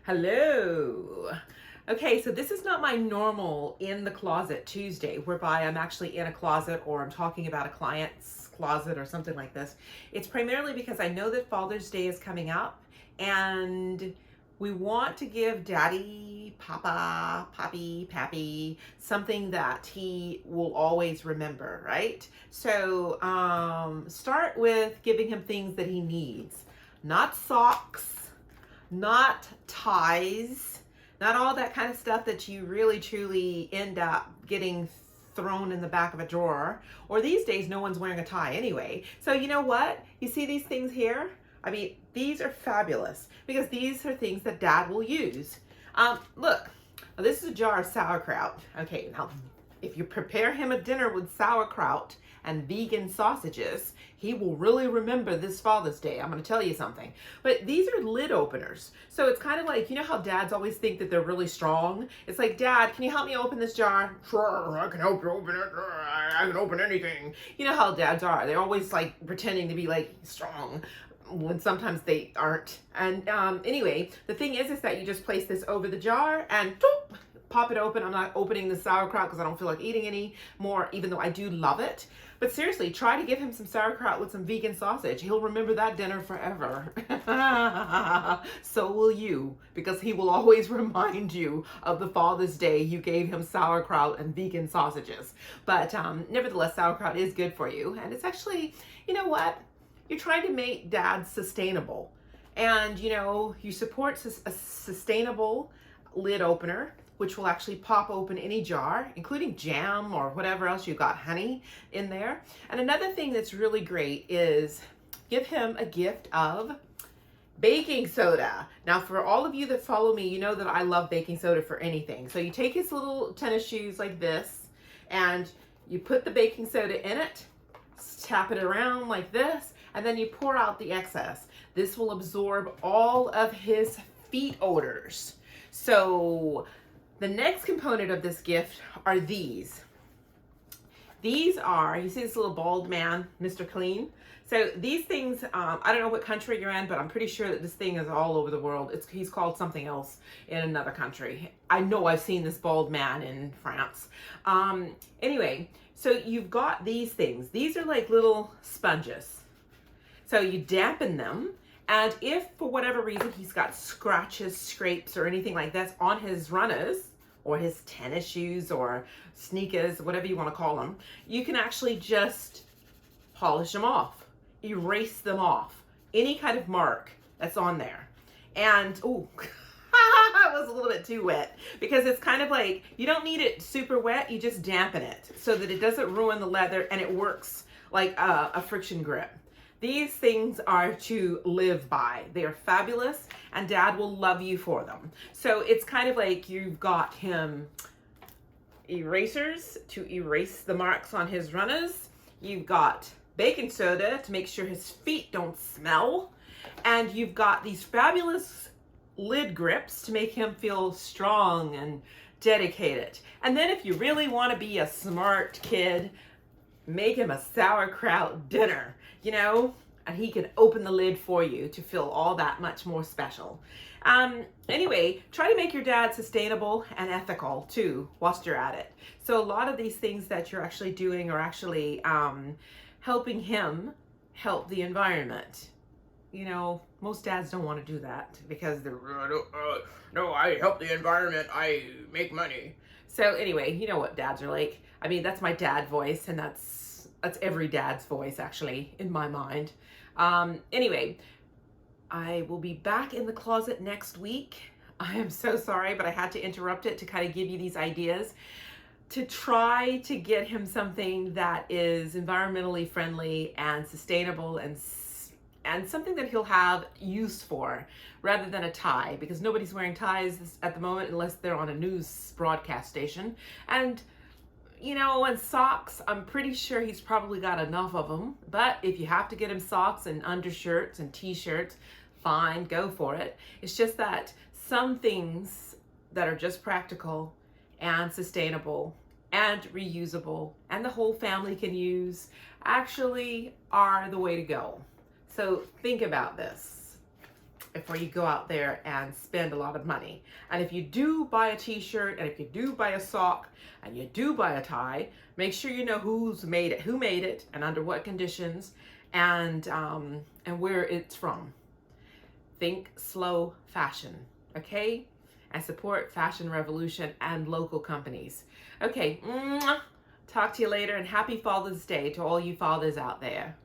Hello. Okay, so this is not my normal in the closet Tuesday, whereby I'm actually in a closet or I'm talking about a client's closet or something like this. It's primarily because I know that Father's Day is coming up and we want to give Daddy, Papa, Poppy, Pappy something that he will always remember, right? So start with giving him things that he needs, not socks, not ties, not all that kind of stuff that you really truly end up getting thrown in the back of a drawer. Or these days, no one's wearing a tie anyway. So you know what? You see these things here? I mean, these are fabulous because these are things that Dad will use. Look, this is a jar of sauerkraut. Okay, now if you prepare him a dinner with sauerkraut and vegan sausages, he will really remember this Father's Day. I'm going to tell you something. But these are lid openers. So it's kind of like, you know how dads always think that they're really strong? It's like, Dad, can you help me open this jar? Sure, I can help you open it. I can open anything. You know how dads are. They're always like pretending to be like strong when sometimes they aren't. And anyway, the thing is that you just place this over the jar and doop, pop it open. I'm not opening the sauerkraut because I don't feel like eating any more, even though I do love it. But seriously, try to give him some sauerkraut with some vegan sausage. He'll remember that dinner forever. So will you, because he will always remind you of the Father's Day you gave him sauerkraut and vegan sausages. But nevertheless, sauerkraut is good for you. And it's actually, you know what? You're trying to make Dad sustainable. And, you know, you support a sustainable lid opener, which will actually pop open any jar, including jam or whatever else you got, honey, in there. And another thing that's really great is give him a gift of baking soda. Now, for all of you that follow me, you know that I love baking soda for anything. So you take his little tennis shoes like this, and you put the baking soda in it, tap it around like this, and then you pour out the excess. This will absorb all of his feet odors. So the next component of this gift are these. These are, you see this little bald man, Mr. Clean? So these things, I don't know what country you're in, but I'm pretty sure that this thing is all over the world. He's called something else in another country. I know I've seen this bald man in France. Anyway, so you've got these things. These are like little sponges. So you dampen them. And if for whatever reason he's got scratches, scrapes, or anything like that on his runners, or his tennis shoes, or sneakers, whatever you want to call them, you can actually just polish them off, erase them off, any kind of mark that's on there. And, oh, it was a little bit too wet, because it's kind of like, you don't need it super wet, you just dampen it so that it doesn't ruin the leather and it works like a friction grip. These things are to live by. They are fabulous, and Dad will love you for them. So it's kind of like you've got him erasers to erase the marks on his runners. You've got baking soda to make sure his feet don't smell. And you've got these fabulous lid grips to make him feel strong and dedicated. And then if you really want to be a smart kid, make him a sauerkraut dinner, you know, and he can open the lid for you to feel all that much more special. Anyway, try to make your dad sustainable and ethical too whilst you're at it. So a lot of these things that you're actually doing are actually helping him help the environment. You know, most dads don't want to do that because they're, no, I help the environment, I make money. So anyway, you know what dads are like. I mean, that's my dad voice, and that's every dad's voice, actually, in my mind. Anyway, I will be back in the closet next week. I am so sorry, but I had to interrupt it to kind of give you these ideas to try to get him something that is environmentally friendly and sustainable and something that he'll have use for rather than a tie, because nobody's wearing ties at the moment unless they're on a news broadcast station. And you know, and socks, I'm pretty sure he's probably got enough of them. But if you have to get him socks and undershirts and t-shirts, fine, go for it. It's just that some things that are just practical and sustainable and reusable and the whole family can use actually are the way to go. So think about this. before you go out there and spend a lot of money. And if you do buy a t-shirt, and if you do buy a sock, and you do buy a tie, make sure you know who made it, and under what conditions, and where it's from. Think slow fashion, okay? And support Fashion Revolution and local companies. Okay, talk to you later, and happy Father's Day to all you fathers out there.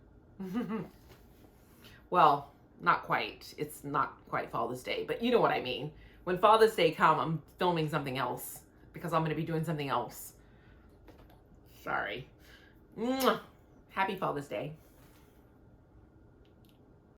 Well, not quite. It's not quite Father's Day, but you know what I mean. When Father's Day comes, I'm filming something else because I'm going to be doing something else. Sorry. Happy Father's Day.